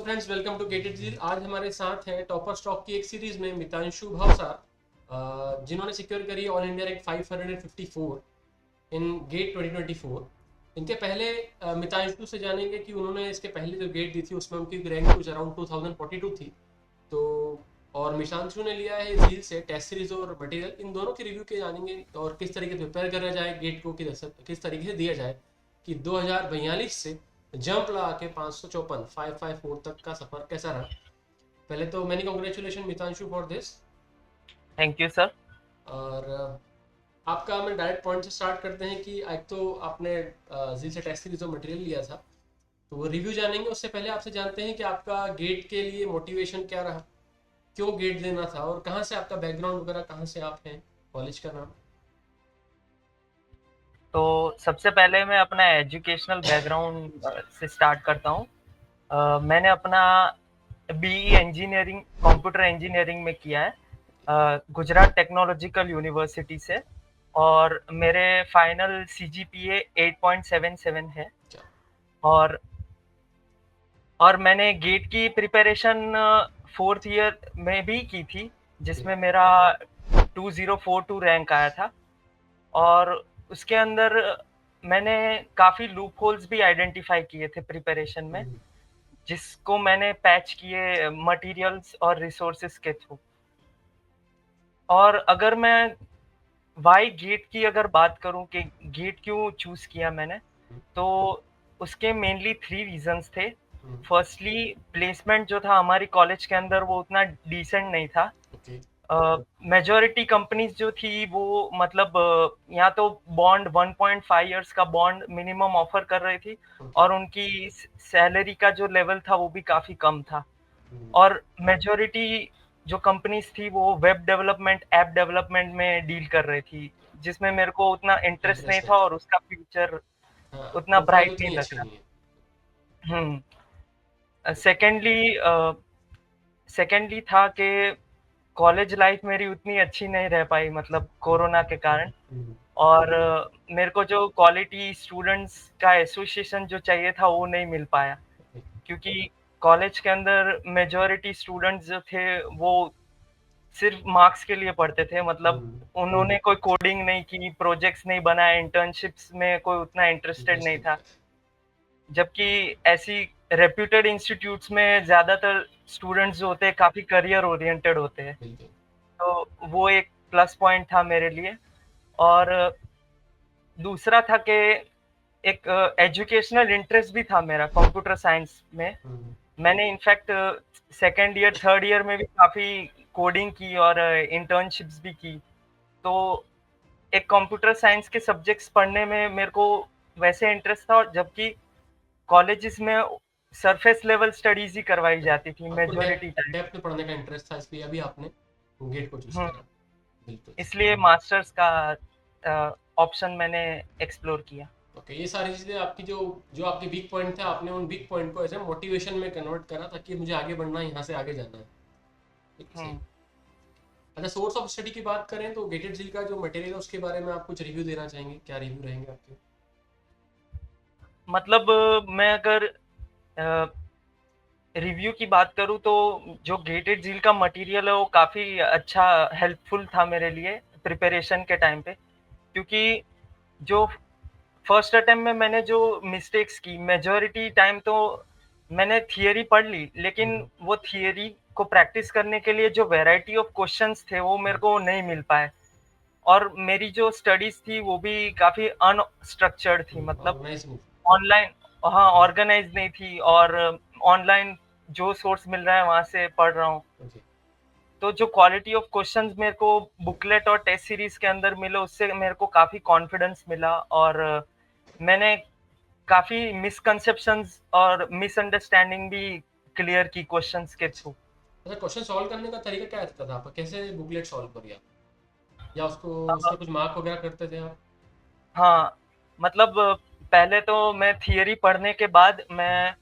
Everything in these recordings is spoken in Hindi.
फ्रेंड्स, वेलकम टू गेटेड जी। आज हमारे साथ हैं टॉपर स्टॉक की एक सीरीज में मितांशु भावसार, जिन्होंने सिक्योर करी ऑल इंडिया रैंक 554 इन गेट 2024। इनके पहले मितांशु से जानेंगे कि उन्होंने इसके पहले जो गेट दी थी उसमें उनकी रैंक कुछ अराउंड 2042 थी। तो और मितांशु ने लिया है झील से टेस्ट सीरीज और मटेरियल, इन दोनों के रिव्यू के जानेंगे और किस तरीके से प्रिपेयर करा जाए गेट को, किस तरीके से दिया जाए कि 2042 से जंप लगा के 554 554 तक का सफर कैसा रहा। पहले तो many congratulation Mitanshu for this. Thank you sir. और आपका हम डायरेक्ट पॉइंट से स्टार्ट करते हैं कि एक तो आपने जी से टेस्ट सीरीज जो मटेरियल लिया था तो वो रिव्यू जानेंगे। उससे पहले आपसे जानते हैं कि आपका गेट के लिए मोटिवेशन क्या रहा, क्यों गेट देना था और कहाँ से आपका बैकग्राउंड वगैरह, कहाँ से आप हैं, कॉलेज का नाम। तो सबसे पहले मैं अपना एजुकेशनल बैकग्राउंड से स्टार्ट करता हूँ। मैंने अपना बीई इंजीनियरिंग कंप्यूटर इंजीनियरिंग में किया है गुजरात टेक्नोलॉजिकल यूनिवर्सिटी से, और मेरे फाइनल सीजीपीए 8.77 है। क्या और मैंने गेट की प्रिपरेशन फोर्थ ईयर में भी की थी, जिसमें मेरा 2042 रैंक आया था। और उसके अंदर मैंने काफ़ी लूप होल्स भी आइडेंटिफाई किए थे प्रिपरेशन में, जिसको मैंने पैच किए मटेरियल्स और रिसोर्सेज के थ्रू। और अगर मैं वाई गेट की अगर बात करूं कि गेट क्यों चूज किया मैंने, तो उसके मेनली 3 रीजंस थे। फर्स्टली, प्लेसमेंट जो था हमारी कॉलेज के अंदर वो उतना डिसेंट नहीं था। ओके। मेजॉरिटी कंपनीज जो थी वो मतलब या तो बॉन्ड 1.5 इयर्स का बॉन्ड मिनिमम ऑफर कर रही थी, और उनकी सैलरी का जो लेवल था वो भी काफ़ी कम था। और मेजॉरिटी जो कंपनीज थी वो वेब डेवलपमेंट, ऐप डेवलपमेंट में डील कर रही थी, जिसमें मेरे को उतना इंटरेस्ट नहीं इंटरेस्ट था नहीं और उसका फ्यूचर था। हाँ, उतना प्रोफाइल ब्राइट नहीं उतनी लग अच्छी रहा। नहीं है। सेकेंडली सेकेंडली था कि कॉलेज लाइफ मेरी उतनी अच्छी नहीं रह पाई, मतलब कोरोना के कारण। और मेरे को जो क्वालिटी स्टूडेंट्स का एसोसिएशन जो चाहिए था वो नहीं मिल पाया, क्योंकि कॉलेज के अंदर मेजॉरिटी स्टूडेंट्स जो थे वो सिर्फ मार्क्स के लिए पढ़ते थे। मतलब उन्होंने कोई कोडिंग नहीं की, प्रोजेक्ट्स नहीं बनाए, इंटर्नशिप्स में कोई उतना इंटरेस्टेड इंटरेस्ट नहीं नहीं था। था। जबकि ऐसी रेप्यूटेड इंस्टीट्यूट्स में ज़्यादातर स्टूडेंट्स जो होते हैं काफ़ी करियर ओरिएंटेड होते हैं। बिल्कुल। तो वो एक प्लस पॉइंट था मेरे लिए। और दूसरा था कि एक एजुकेशनल इंटरेस्ट भी था मेरा कंप्यूटर साइंस में। मैंने in fact second year third year में भी काफ़ी कोडिंग की और इंटर्नशिप्स भी की। तो एक कंप्यूटर साइंस के सब्जेक्ट्स पढ़ने में मेरे को वैसे इंटरेस्ट था, और जबकि कॉलेजेस में सरफेस लेवल स्टडीज ही करवाई जाती थी आपको मेजॉरिटी डेप्थ टाइम। डेप्थ में पढ़ने का इंटरेस्ट था, इसलिए अभी आपने गेट को चूज हम्म, करा। बिल्कुल। इसलिए मास्टर्स का ऑप्शन मैंने एक्सप्लोर किया। ओके, ये सारी चीज़ें आपकी जो जो आपके वीक पॉइंट थे, आपने उन वीक पॉइंट को एज ए मोटिवेशन में कन्वर्ट करा ताकि मुझे आगे बढ़ना है, यहाँ से आगे जाना है। बिल्कुल सही। हम्म, अच्छा, सोर्स ऑफ स्टडी की बात करें तो गेटेड झील का जो मटेरियल है उसके बारे में आप कुछ रिव्यू देना चाहेंगे, क्या रिव्यू रहेंगे आपके। मतलब मैं अगर रिव्यू की बात करूँ तो जो गेटेड झील का मटेरियल है वो काफ़ी अच्छा हेल्पफुल था मेरे लिए प्रिपरेशन के टाइम पे, क्योंकि जो फर्स्ट अटेम्प्ट में मैंने जो मिस्टेक्स की, मेजॉरिटी टाइम तो मैंने थियरी पढ़ ली, लेकिन वो थियरी को प्रैक्टिस करने के लिए जो वैरायटी ऑफ क्वेश्चंस थे वो मेरे को नहीं मिल पाए। और मेरी जो स्टडीज थी वो भी काफ़ी अनस्ट्रक्चर्ड थी, मतलब ऑर्गेनाइज नहीं। ऑनलाइन, हाँ, ऑर्गेनाइज नहीं थी। और ऑनलाइन जो सोर्स मिल रहा है वहाँ से पढ़ रहा हूँ। ओके। तो जो क्वालिटी ऑफ क्वेश्चंस मेरे को बुकलेट और टेस्ट सीरीज के अंदर मिले, उससे मेरे को काफ़ी कॉन्फिडेंस मिला। और मैंने काफ़ी मिसकंसेप्शंस और मिसअंडरस्टैंडिंग भी क्लियर की क्वेश्चंस के थ्रू। अच्छा, क्वेश्चन सॉल्व करने का तरीका क्या रहता था आपका, कैसे बुकलेट सॉल्व करिए आप, या उसको उसमें कुछ मार्क वगैरह करते थे आप। हाँ, मतलब पहले तो मैं थियरी पढ़ने के बाद मैं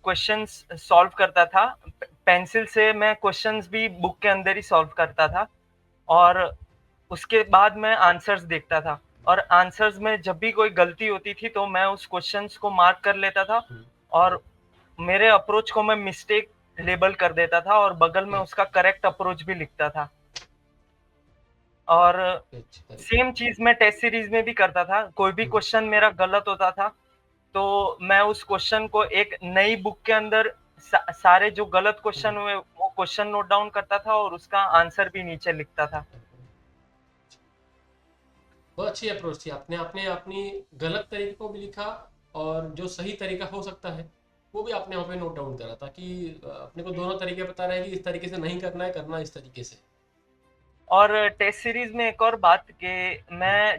क्वेश्चंस सॉल्व करता था। पेंसिल से मैं क्वेश्चंस भी बुक के अंदर ही सॉल्व करता था, और उसके बाद मैं आंसर्स देखता था। और आंसर्स में जब भी कोई गलती होती थी तो मैं उस क्वेश्चंस को मार्क कर लेता था, और मेरे अप्रोच को मैं मिस्टेक लेबल कर देता था और बगल में उसका करेक्ट अप्रोच भी लिखता था। और अच्छी तरीके सेम चीज़ मैं टेस्ट सीरीज़ में भी करता था। कोई भी क्वेश्चन मेरा गलत होता था, तो मैं उस क्वेश्चन को एक नई बुक के अंदर सारे जो गलत क्वेश्चन हुए, वो क्वेश्चन नोट डाउन करता था और उसका आंसर भी नीचे लिखता था। बहुत अच्छी अप्रोच थी। आपने आपने अपनी गलत तरीके को भी लिखा और जो सही तरीका हो सकता है वो भी आपने वहाँ पे नोट डाउन करा, ताकि अपने को दोनों तरीके पता रहे कि इस तरीके से नहीं करना है, करना है इस तरीके से। और टेस्ट सीरीज़ में एक और बात कि मैं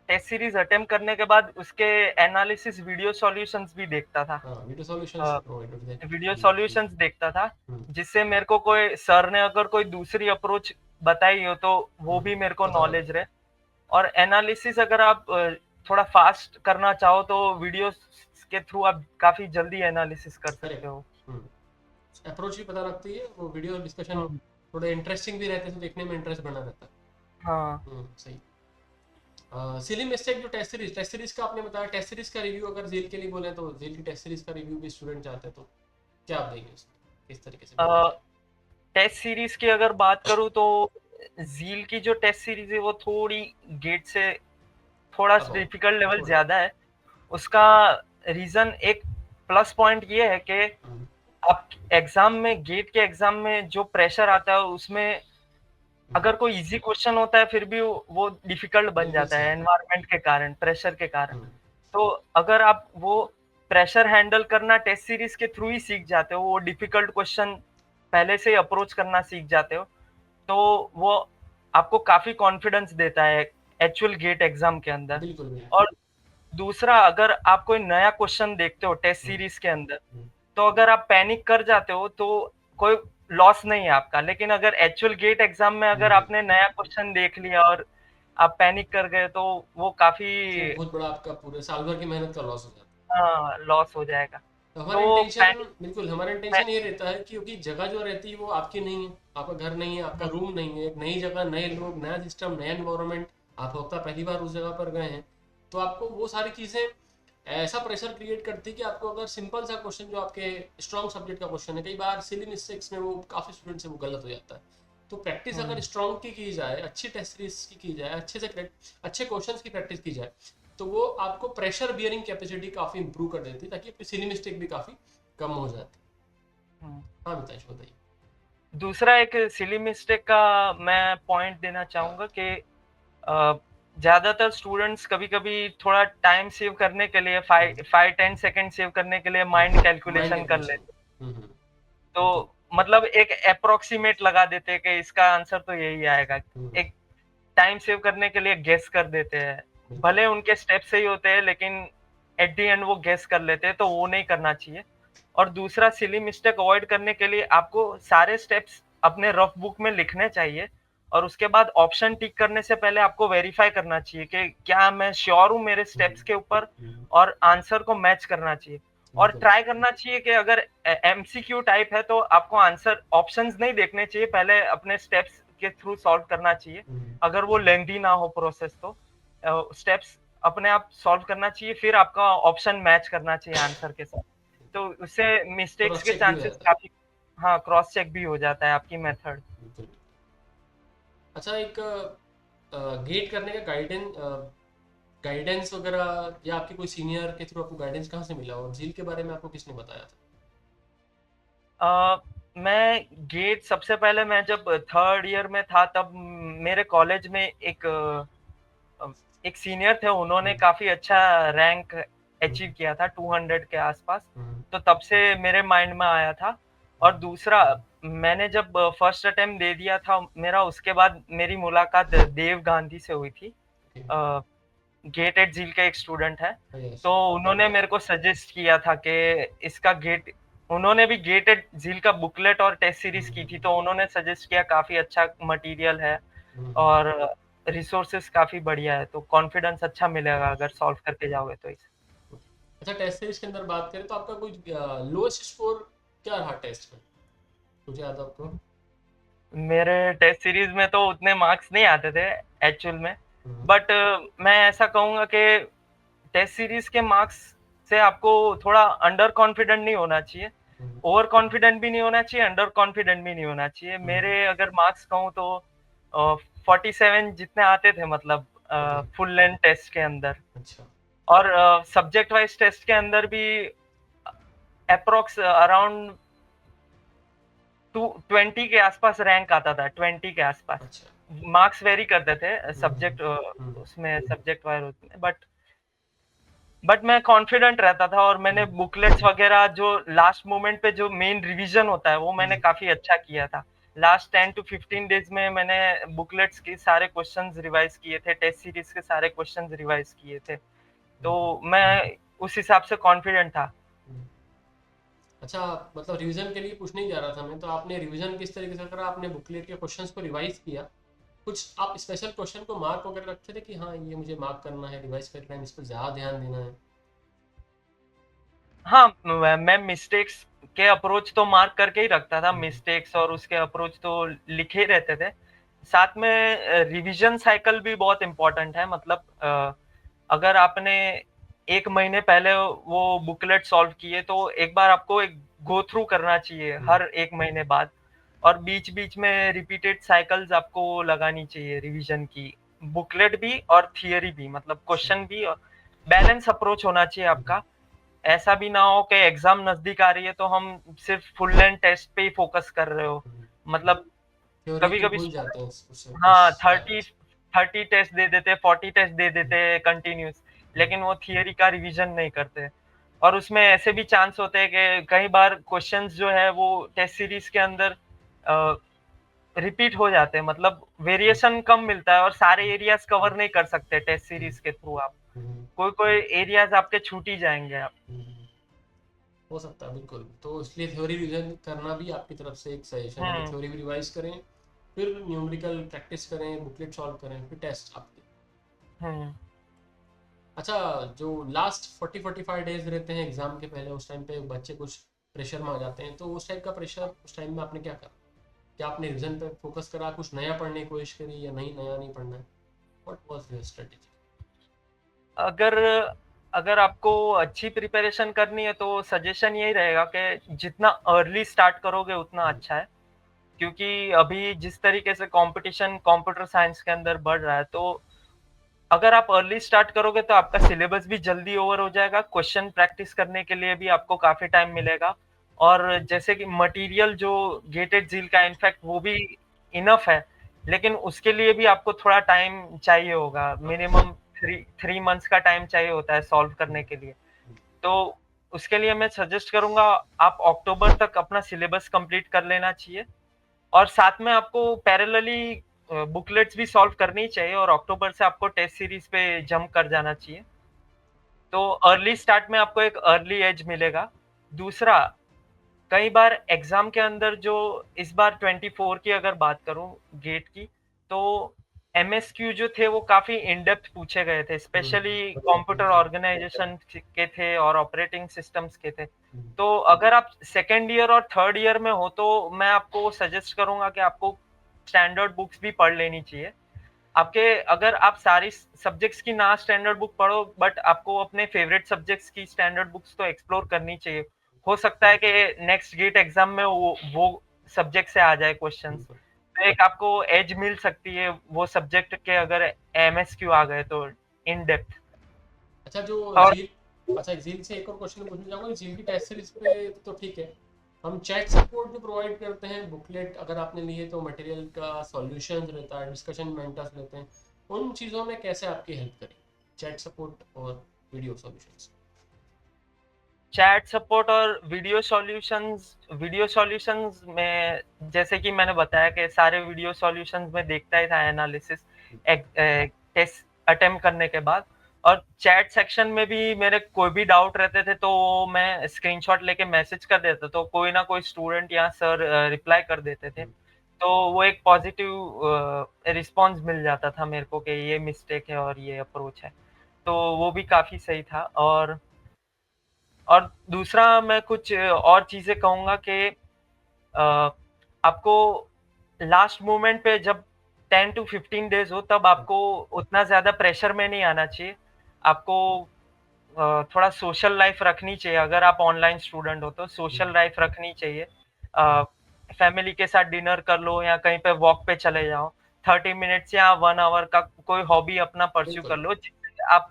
टेस्ट सीरीज़ अटेम्प्ट करने के बाद उसके एनालिसिस वीडियो सॉल्यूशंस भी देखता था। हाँ, वीडियो सॉल्यूशंस अ, प्रोवाइड होते थे। वीडियो सॉल्यूशंस देखता था, हम्म, जिससे मेरे को कोई सर ने अगर कोई दूसरी अप्रोच बताई हो तो वो भी मेरे को पता लग नॉलेज जाता रहे। और एनालिसिस अगर आप थोड़ा फास्ट करना चाहो तो वीडियोस के थ्रू आप काफ़ी जल्दी एनालिसिस कर है। सकते हो। अप्रोच भी पता लगती है, वो वीडियो डिस्कशन हुँ, थोड़े इंटरेस्टिंग भी रहते हैं, तो देखने में इंटरेस्ट बना रहता है। हाँ। सही। सिली मिस्टेक जो टेस्ट सीरीज का आपने बताया, टेस्ट सीरीज का रिव्यू अगर जेल के लिए बोले तो जेल की टेस्ट सीरीज का रिव्यू भी स्टूडेंट चाहते हैं, तो क्या आप देंगे उसमें, किस तरीके से बोलना अ, चाहिए? टेस्ट सीरीज़ की अगर बात करूँ तो ज़ील की जो टेस्ट सीरीज़ है वो थोड़ी गेट से थोड़ा अब डिफिकल्ट लेवल थोड़ा। ज़्यादा है। उसका रीज़न एक प्लस पॉइंट ये है कि हम्म, आप एग्ज़ाम में गेट के एग्ज़ाम में जो प्रेशर आता है उसमें हम्म, अगर कोई ईज़ी क्वेश्चन होता है फिर भी वो डिफिकल्ट बन बिल्कुल जाता सही। है एनवायरनमेंट के कारण, प्रेशर के कारण। हम्म, तो अगर आप वो प्रेशर हैंडल करना टेस्ट सीरीज़ के थ्रू ही सीख जाते हो, वो डिफिकल्ट क्वेश्चन पहले से ही अप्रोच करना सीख जाते हो, तो वो आपको काफ़ी कॉन्फिडेंस देता है एक्चुअल गेट एग्ज़ाम के अंदर। बिल्कुल बिल्कुल। और दूसरा, अगर आप कोई नया क्वेश्चन देखते हो टेस्ट हम्म, सीरीज़ के अंदर, हम्म, तो अगर आप पैनिक कर जाते हो तो कोई लॉस नहीं है आपका। लेकिन अगर एक्चुअल गेट एग्ज़ाम में अगर हम्म, आपने नया क्वेश्चन देख लिया और आप पैनिक कर गए तो वो काफ़ी वो बहुत बड़ा आपका पूरे साल भर की मेहनत का लॉस हो जाता है। हाँ, लॉस हो जाएगा। तो हमारा तो इंटेंशन, पैनिक बिल्कुल हमारा पै इंटेंशन ये रहता है कि क्योंकि जगह जो रहती है वो आपकी नहीं है, आपका घर नहीं है, आपका हुँ, रूम नहीं है, एक नई जगह, नए लोग, नया सिस्टम, नया इन्वायरमेंट, आप होता पहली बार उस जगह पर गए हैं, तो आपको वो सारी चीज़ें ऐसा प्रेशर क्रिएट करती है कि आपको अगर सिंपल सा क्वेश्चन जो आपके स्ट्रॉन्ग सब्जेक्ट का क्वेश्चन है, कई बार सिली मिस्टेक्स में वो काफ़ी स्टूडेंट से वो गलत हो जाता है। तो प्रैक्टिस अगर हुँ, स्ट्रॉन्ग की जाए, अच्छी टेस्ट सीरीज की जाए, अच्छे क्वेश्चंस की प्रैक्टिस की जाए, तो वो आपको प्रेशर बियरिंग कैपेसिटी काफ़ी इंप्रूव कर देती है, ताकि आपकी सिली मिस्टेक भी काफ़ी कम हो जाती है। हुँ। हाँ मितांश बताइए। दूसरा एक सिली मिस्टेक का मैं पॉइंट देना चाहूँगा कि अ, ज़्यादातर स्टूडेंट्स कभी-कभी थोड़ा टाइम सेव करने के लिए 5-10 सेकंड सेव करने के लिए माइंड माइंड कैलकुलेशन कर कैलकुलेशन। लेते हैं। तो बिल्कुल। मतलब एक एप्रोक्सीमेट लगा देते हैं कि इसका आंसर तो यही आएगा। हम्म, एक टाइम सेव करने के लिए गेस कर देते हैं। बिल्कुल। भले उनके स्टेप सही होते हैं लेकिन एट द एंड वो गेस कर लेते हैं, तो वो नहीं करना चाहिए। और दूसरा सिली मिस्टेक अवॉइड करने के लिए आपको सारे स्टेप्स अपने रफ बुक में लिखने चाहिए और उसके बाद ऑप्शन टिक करने से पहले आपको वेरीफाई करना चाहिए कि क्या मैं श्योर हूँ मेरे हम्म, स्टेप्स के ऊपर, हम्म, और आंसर को मैच करना चाहिए। और बिल्कुल। ट्राई करना चाहिए कि अगर एमसीक्यू टाइप है तो आपको आंसर ऑप्शंस नहीं देखने चाहिए, पहले अपने स्टेप्स के थ्रू सॉल्व करना चाहिए। हम्म, अगर वो लेंथी ना हो प्रोसेस तो स्टेप्स अपने आप सॉल्व करना चाहिए, फिर आपका ऑप्शन मैच करना चाहिए आंसर के साथ। तो उससे मिस्टेक्स क्रॉस के चेक भी हो चांसेस जाता है। काफ़ी, हाँ, क्रॉस चेक भी हो जाता है आपकी मेथड। बिल्कुल। अच्छा, एक गेट करने का गाइडेंस वगैरह, या आपके कोई सीनियर के थ्रू आपको गाइडेंस कहाँ से मिला, और झील के बारे में आपको किसने बताया था? मैं गेट सबसे पहले मैं जब थर्ड ईयर में था तब मेरे कॉलेज में अ, एक सीनियर थे, उन्होंने हम्म, काफ़ी अच्छा रैंक हम्म, अचीव किया था 200 के आसपास, हम्म, तो तब से मेरे माइंड में आया था। और दूसरा, मैंने जब फर्स्ट अटेम्प्ट दे दिया था मेरा, उसके बाद मेरी मुलाकात देव गांधी से हुई थी। ओके। अ, गेट एट झील के एक स्टूडेंट हैं, यस। तो उन्होंने मेरे को सजेस्ट किया था कि इसका गेट, उन्होंने भी गेट एट झील का बुकलेट और टेस्ट सीरीज़ की थी, तो उन्होंने सजेस्ट किया काफ़ी अच्छा मटेरियल है और रिसोर्सेज़ काफ़ी बढ़िया है, तो कॉन्फिडेंस अच्छा मिलेगा अगर सॉल्व करके जाओगे तो इसे। अच्छा, टेस्ट सीरीज के अंदर बात करें तो आपका कोई लोएस्ट स्कोर क्या रहा टेस्ट में, कुछ याद है आपको? मेरे टेस्ट सीरीज़ में तो उतने मार्क्स नहीं आते थे एक्चुअल में, हम्म, बट मैं ऐसा कहूँगा कि टेस्ट सीरीज़ के मार्क्स से आपको थोड़ा अंडर कॉन्फिडेंट नहीं होना चाहिए। ओवर कॉन्फिडेंट भी नहीं होना चाहिए, अंडर कॉन्फिडेंट भी नहीं होना चाहिए। मेरे अगर मार्क्स कहूँ तो 47 जितने आते थे, मतलब ओके। फुल लेंथ टेस्ट के अंदर। अच्छा। और सब्जेक्ट वाइज टेस्ट के अंदर भी अप्रोक्स अराउंड 20 के आसपास रैंक आता था, 20 के आसपास। अच्छा। मार्क्स वेरी करते थे सब्जेक्ट हम्म। उसमें, सब्जेक्ट वाइज होते हैं, बट मैं कॉन्फिडेंट रहता था। और मैंने बुकलेट्स वगैरह जो लास्ट मोमेंट पे जो मेन रिवीजन होता है वो मैंने काफी अच्छा किया था। लास्ट 10 to 15 डेज में मैंने बुकलेट्स के सारे क्वेश्चंस रिवाइज किए थे, टेस्ट सीरीज के सारे क्वेश्चंस रिवाइज किए थे, तो मैं उस हिसाब से कॉन्फिडेंट था। अच्छा, मतलब रिवीजन के लिए पूछने ही जा रहा था मैं, तो आपने रिवीजन किस तरीके से करा? आपने बुकलेट के क्वेश्चंस को रिवाइज किया? कुछ आप स्पेशल क्वेश्चन को मार्क वगैरह रखते थे कि हाँ ये मुझे मार्क करना है, रिवाइज करना है, इस पर ज़्यादा ध्यान देना है? हाँ, मैं मिस्टेक्स के अप्रोच तो मार्क करके ही रखता था, मिस्टेक्स और उसके अप्रोच तो लिखे ही रहते थे। साथ में रिवीजन साइकिल भी बहुत इम्पोर्टेंट है। मतलब अगर आपने 1 महीने पहले वो बुकलेट सॉल्व किए तो एक बार आपको एक गो थ्रू करना चाहिए हर 1 महीने बाद, और बीच-बीच में रिपीटेड साइकिल्स आपको लगानी चाहिए रिवीजन की। बुकलेट भी और थियरी भी, मतलब क्वेश्चन भी, और बैलेंस अप्रोच होना चाहिए आपका। ऐसा भी ना हो कि एग्जाम नजदीक आ रही है तो हम सिर्फ फुल लेंथ टेस्ट पे ही फोकस कर रहे हो। मतलब थ्योरी कभी की कभी, भूल जाते हैं उससे हाँ, शायद। 30 टेस्ट दे देते, 40 टेस्ट दे देते कंटिन्यूस, लेकिन वो थियरी का रिवीजन नहीं करते। और उसमें ऐसे भी चांस होते हैं कि कई बार क्वेश्चंस जो है वो टेस्ट सीरीज के अंदर रिपीट हो जाते हैं, मतलब वेरिएशन कम मिलता है और सारे एरियाज कवर नहीं कर सकते टेस्ट सीरीज के थ्रू आप। कोई कोई एरियाज आपके छूट ही जाएंगे आप। हो सकता है, बिल्कुल। तो इसलिए थ्योरी रिवीजन करना भी आपकी तरफ से एक सजेशन है कि हम्म। थ्योरी भी रिवाइज करें, फिर न्यूमेरिकल प्रैक्टिस करें, बुकलेट सॉल्व करें, फिर टेस्ट आपके। हम्म। अच्छा, जो लास्ट 40-45 डेज रहते हैं एग्जाम के पहले, उस टाइम पे बच्चे कुछ प्रेशर में आ जाते हैं, तो उस टाइप का प्रेशर, उस टाइम में आपने क्या करा? क्या आपने रिवीजन पे फोकस करा, कुछ नया पढ़ने की कोशिश करी, या नहीं नया नहीं पढ़ना है? What was your strategy? अगर अगर आपको अच्छी प्रिपरेशन करनी है तो सजेशन यही रहेगा कि जितना अर्ली स्टार्ट करोगे उतना अच्छा है। क्योंकि अभी जिस तरीके से कंपटीशन कंप्यूटर साइंस के अंदर बढ़ रहा है, तो अगर आप अर्ली स्टार्ट करोगे तो आपका सिलेबस भी जल्दी ओवर हो जाएगा, क्वेश्चन प्रैक्टिस करने के लिए भी आपको काफी टाइम मिलेगा। और जैसे कि मटेरियल जो गेटेड झील का, इनफैक्ट वो भी इनफ है, लेकिन उसके लिए भी आपको थोड़ा टाइम चाहिए होगा, मिनिमम 3 मंथ्स का टाइम चाहिए होता है सॉल्व करने के लिए। तो उसके लिए मैं सजेस्ट करूंगा आप अक्टूबर तक अपना सिलेबस कंप्लीट कर लेना चाहिए, और साथ में आपको पैरेलली बुकलेट्स भी सॉल्व करनी चाहिए, और अक्टूबर से आपको टेस्ट सीरीज पे जंप कर जाना चाहिए। तो अर्ली स्टार्ट में आपको एक अर्ली एज मिलेगा। दूसरा, कई बार एग्जाम के अंदर जो इस बार 24 की अगर बात करूं गेट की, तो एमएसक्यू जो थे वो काफी इन डेप्थ पूछे गए थे, स्पेशली कंप्यूटर ऑर्गेनाइजेशन के थे और ऑपरेटिंग सिस्टम्स के थे। तो अगर आप सेकेंड ईयर और थर्ड ईयर में हो तो मैं आपको सजेस्ट करूंगा कि आपको स्टैंडर्ड बुक्स भी पढ़ लेनी चाहिए। आपके, अगर आप सारी सब्जेक्ट्स की ना स्टैंडर्ड बुक पढ़ो, बट आपको अपने फेवरेट सब्जेक्ट्स की स्टैंडर्ड बुक्स तो एक्सप्लोर करनी चाहिए। हो सकता है कि नेक्स्ट गेट एग्जाम में वो सब्जेक्ट से आ जाए क्वेश्चंस, तो एक आपको एज मिल सकती है वो सब्जेक्ट के, अगर एमएसक्यू आ गए तो इन डेप्थ। अच्छा, जो और झील, अच्छा झील से एक और क्वेश्चन पूछना चाहूँगा। झील की टेस्ट सीरीज पे तो ठीक है, हम चैट सपोर्ट जो प्रोवाइड करते हैं, बुकलेट अगर आपने लिए तो मटेरियल का सॉल्यूशन रहता है, डिस्कशन मेंटर्स रहते हैं, उन चीज़ों में कैसे आपकी हेल्प करी चैट सपोर्ट और वीडियो सॉल्यूशंस? चैट सपोर्ट और वीडियो सॉल्यूशंस में, जैसे कि मैंने बताया कि सारे वीडियो सॉल्यूशंस में देखता ही था एनालिसिस टेस्ट अटेम्प्ट करने के बाद। और चैट सेक्शन में भी मेरे कोई भी डाउट रहते थे तो मैं स्क्रीनशॉट लेके मैसेज कर देता, तो कोई ना कोई स्टूडेंट या सर रिप्लाई कर देते थे। तो वो एक पॉजिटिव रिस्पॉन्स मिल जाता था मेरे को कि ये मिस्टेक है और ये अप्रोच है, तो वो भी काफी सही था। और दूसरा मैं कुछ और चीजें कहूंगा कि आपको लास्ट मोमेंट पे जब 10 to 15 डेज हो, तब आपको उतना ज्यादा प्रेशर में नहीं आना चाहिए। आपको थोड़ा सोशल लाइफ रखनी चाहिए। अगर आप ऑनलाइन स्टूडेंट हो तो सोशल लाइफ रखनी चाहिए। फैमिली के साथ डिनर कर लो या कहीं पे वॉक पे चले जाओ। 30 मिनट्स या 1 आवर का कोई हॉबी अपना परस्यू कर बिल्कुल। लो, जिससे आप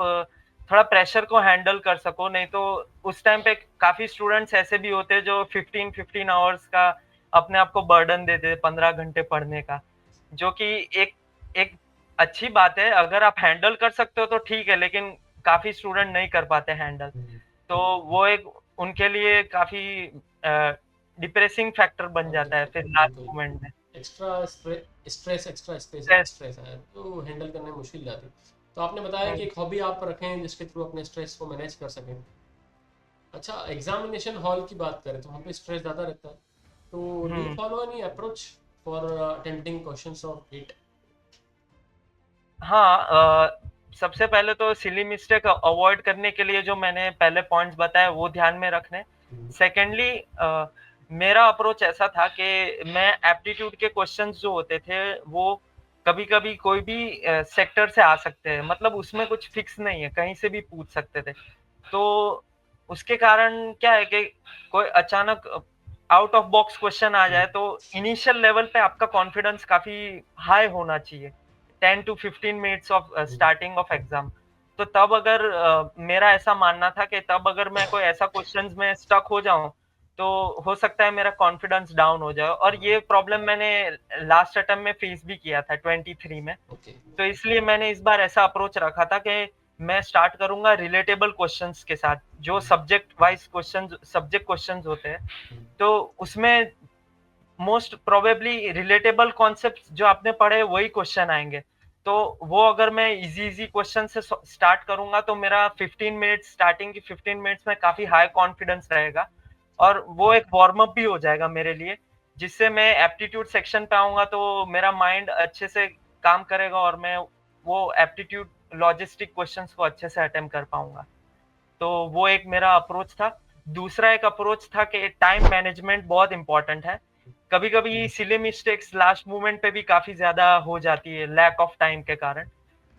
थोड़ा प्रेशर को हैंडल कर सको। नहीं तो उस टाइम पे काफ़ी स्टूडेंट्स ऐसे भी होते हैं जो 15-15 आवर्स का अपने आप को बर्डन देते हैं 15 घंटे पढ़ने का, जो कि एक एक अच्छी बात है। अगर आप हैंडल कर सकते हो तो ठीक है, लेकिन काफ़ी स्टूडेंट नहीं कर पाते हैंडल। हम्म, तो वो एक उनके लिए काफ़ी डिप्रेसिंग फैक्टर बन हाँ, जाता है बिल्कुल फिर लास्ट बिल्कुल। मोमेंट में। Extra stress extra space stress. Stress है तो हैंडल करने में मुश्किल जाती है। तो आपने बताया कि हुँ, एक हॉबी आप रखें जिसके थ्रू अपने स्ट्रेस को मैनेज कर सकें। अच्छा, एग्जामिनेशन हॉल की बात करें तो वहाँ पे स्ट्रेस ज़्यादा रहता है, तो do you hmm. Follow any approach for attempting questions of it? हाँ, सबसे पहले तो सिली मिस्टेक अवॉइड करने के लिए जो मैंने पहले पॉइंट्स बताए वो ध्यान में रखने। सेकेंडली मेरा अप्रोच ऐसा था कि मैं एप्टीट्यूड के क्वेश्चंस जो होते थे वो कभी-कभी कोई भी सेक्टर से आ सकते हैं। मतलब उसमें कुछ फिक्स नहीं है, कहीं से भी पूछ सकते थे। तो उसके कारण क्या है कि कोई अचानक आउट ऑफ बॉक्स क्वेश्चन आ जाए तो इनिशियल लेवल पे आपका कॉन्फिडेंस काफ़ी हाई होना चाहिए। 10 to 15 minutes of starting of exam. तो तब अगर मेरा ऐसा मानना था कि तब अगर मैं कोई ऐसा क्वेश्चंस में स्टक हो जाऊँ, तो हो सकता है मेरा कॉन्फिडेंस डाउन हो जाए, और ये प्रॉब्लम मैंने लास्ट अटेम्प्ट में फेस भी किया था 23 में। ओके। तो इसलिए मैंने इस बार ऐसा अप्रोच रखा था कि मैं स्टार्ट करूँगा रिलेटेबल क्वेश्चंस के साथ, जो सब्जेक्ट क्वेश्चंस होते हैं। तो उसमें मोस्ट प्रोबेबली रिलेटेबल कॉन्सेप्ट्स जो आपने पढ़े वही क्वेश्चन आएँगे। तो वो अगर मैं ईज़ी क्वेश्चन से स्टार्ट करूँगा तो मेरा 15 मिनट्स स्टार्टिंग की 15 मिनट्स में काफ़ी हाई कॉन्फिडेंस रहेगा, और वो एक वार्म अप भी हो जाएगा मेरे लिए, जिससे मैं एप्टीट्यूड सेक्शन पे आऊँगा तो मेरा माइंड अच्छे से काम करेगा और मैं वो एप्टीट्यूड लॉजिस्टिक क्वेश्चंस को अच्छे से अटेम्प्ट कर पाऊँगा। तो वो एक मेरा अप्रोच था। दूसरा एक अप्रोच था कि टाइम मैनेजमेंट बहुत इम्पोर्टेंट है। कभी-कभी सिली मिस्टेक्स लास्ट मोमेंट पे भी काफ़ी ज़्यादा हो जाती है लैक ऑफ टाइम के कारण।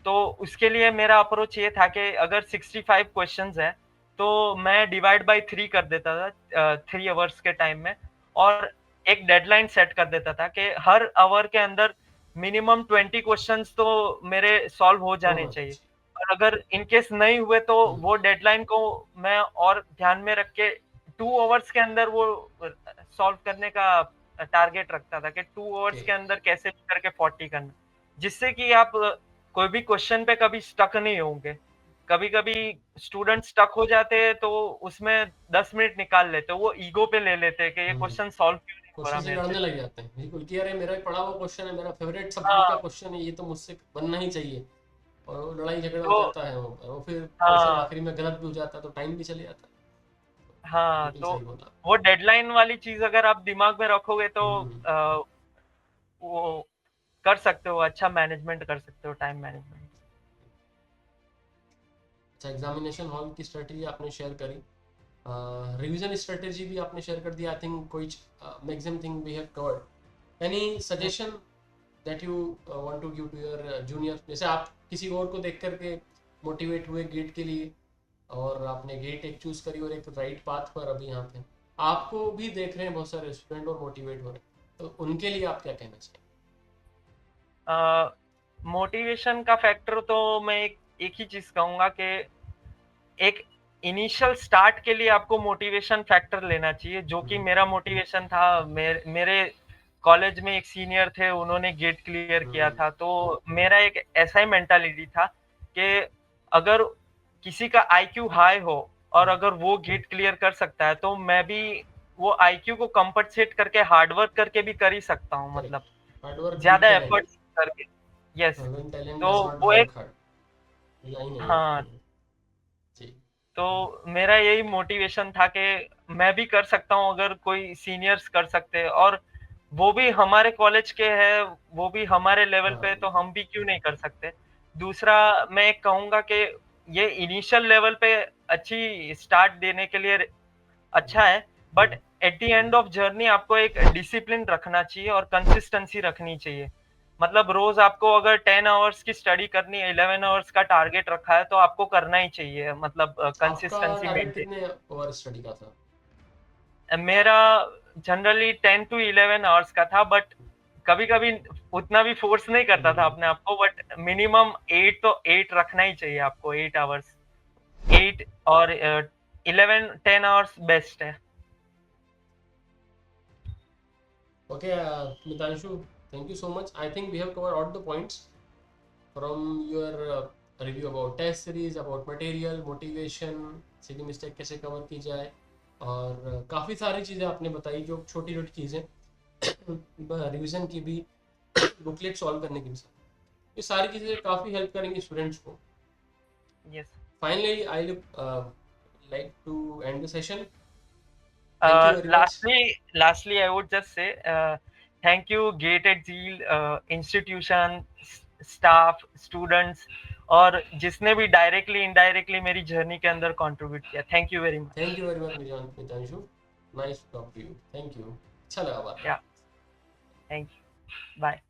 तो उसके लिए मेरा अप्रोच ये था कि अगर 65 क्वेश्चन्स हैं, तो मैं डिवाइड बाय 3 कर देता था 3 अवर्स के टाइम में, और एक डेडलाइन सेट कर देता था कि हर आवर के अंदर मिनिमम 20 क्वेश्चन्स तो मेरे सॉल्व हो जाने होना चाहिए। चाहिए। और अगर इन केस नहीं हुए तो हम्म, वो डेडलाइन को मैं और ध्यान में रख के 2 अवर्स के अंदर वो सॉल्व करने का टारगेट रखता था कि 2 ओके। अवर्स के अंदर कैसे भी करके 40 करना। जिससे कि आप कोई भी क्वेश्चन पे कभी स्टक नहीं होंगे। कभी-कभी स्टूडेंट स्टक हो जाते हैं तो उसमें 10 मिनट निकाल लेते हैं। वो ईगो पे ले लेते हैं कि ये हम्म, क्वेश्चन सॉल्व क्यों नहीं हो क्वेश्चन रहा से मेरे से। लड़ने लग जाते हैं बिल्कुल कि अरे मेरा ही पढ़ा हुआ क्वेश्चन है, मेरा फेवरेट सब्जेक्ट का हाँ, क्वेश्चन है, ये तो मुझसे बनना ही चाहिए। और वो लड़ाई झगड़ा हो तो जाता है, वो फिर क्वेश्चन हाँ, आखिरी में गलत भी हो जाता है तो टाइम भी चले जाता है। हाँ, बिल्कुल तो सही बोला। वो डेडलाइन वाली चीज़ अगर आप दिमाग में रखोगे तो हम्म। वो कर सकते हो, अच्छा मैनेजमेंट कर सकते हो, टाइम मैनेजमेंट। अच्छा, एग्जामिनेशन हॉल की स्ट्रेटजी आपने शेयर करी, रिवीजन स्ट्रेटजी भी आपने शेयर कर दिया। आई थिंक कोई maximum thing we have covered. Any hmm, suggestion that you want to give to your junior, जैसे आप किसी और को देख करके मोटिवेट हुए गेट के लिए, और आपने गेट एक चूज करी और एक राइट पाथ पर अभी यहाँ पे आपको भी देख रहे हैं बहुत सारे स्टूडेंट और मोटिवेट हो रहे हैं, तो उनके लिए आप क्या कहना चाहिए? मोटिवेशन का फैक्टर तो मैं एक ही चीज़ कहूँगा कि एक इनिशियल स्टार्ट के लिए आपको मोटिवेशन फैक्टर लेना चाहिए, जो कि मेरा मोटिवेशन था। मेरे कॉलेज में एक सीनियर थे, उन्होंने गेट क्लियर किया हम्म, था, तो मेरा एक ऐसा ही मेंटालिटी था कि अगर किसी का आईक्यू हाई हो और अगर वो गेट क्लियर कर सकता है, तो मैं भी वो आईक्यू को कंपनसेट करके हार्ड वर्क करके भी कर ही सकता हूँ, मतलब करेक्ट। हार्ड वर्क बीट ज़्यादा टैलेंट। एफर्ट्स करके। यस, व्हेन टैलेंट तो डज नॉट वो एक वर्क हार्ड, लाइन है ये। हाँ। जी। तो मेरा यही मोटिवेशन था कि मैं भी कर सकता हूँ अगर कोई सीनियर्स कर सकते हैं, और वो भी हमारे कॉलेज के हैं, वो भी हमारे लेवल हाँ पे, तो बिल्कुल। हम भी क्यों नहीं कर सकते। दूसरा मैं एक कहूँगा कि ये इनिशियल लेवल पे अच्छी स्टार्ट देने के लिए अच्छा है, but at the end of journey आपको एक डिसिप्लिन रखना चाहिए और कंसिस्टेंसी रखनी चाहिए। मतलब रोज आपको अगर 10 आवर्स की स्टडी करनी है, 11 आवर्स का टारगेट रखा है तो आपको करना ही चाहिए, मतलब आपका कंसिस्टेंसी टारगेट मेंटेन। कितने ओवर स्टडी का था? मेरा जनरली 10 टू 11 आवर्स का था, बट कभी-कभी उतना भी फोर्स नहीं करता था अपने आप को, बट मिनिमम 8 तो 8 रखना ही चाहिए आपको, 8 आवर्स। 8 और 11 10 आवर्स बेस्ट है। Okay, Mitanshu, thank you so much. I think we have covered all the points from your review about test series, about material, motivation, silly mistake कैसे कवर की जाए, और काफ़ी सारी चीज़ें आपने बताई, जो छोटी छोटी चीज़ें रिवीजन की भी, बुकलेट सॉल्व करने की भी, ये सारी चीज़ें काफ़ी हेल्प करेंगी स्टूडेंट्स को. Yes. Finally, I like to end the session. Thank you very much. Lastly, I would just say thank you, Gated Zeal institution, staff, students, और जिसने भी डायरेक्टली इनडायरेक्टली मेरी जर्नी के अंदर कंट्रीब्यूट किया, thank you very much. Thank you very much, Mitanshu. Nice to talk to you. Thank you. अच्छा लगा बात. या थैंक यू, बाय।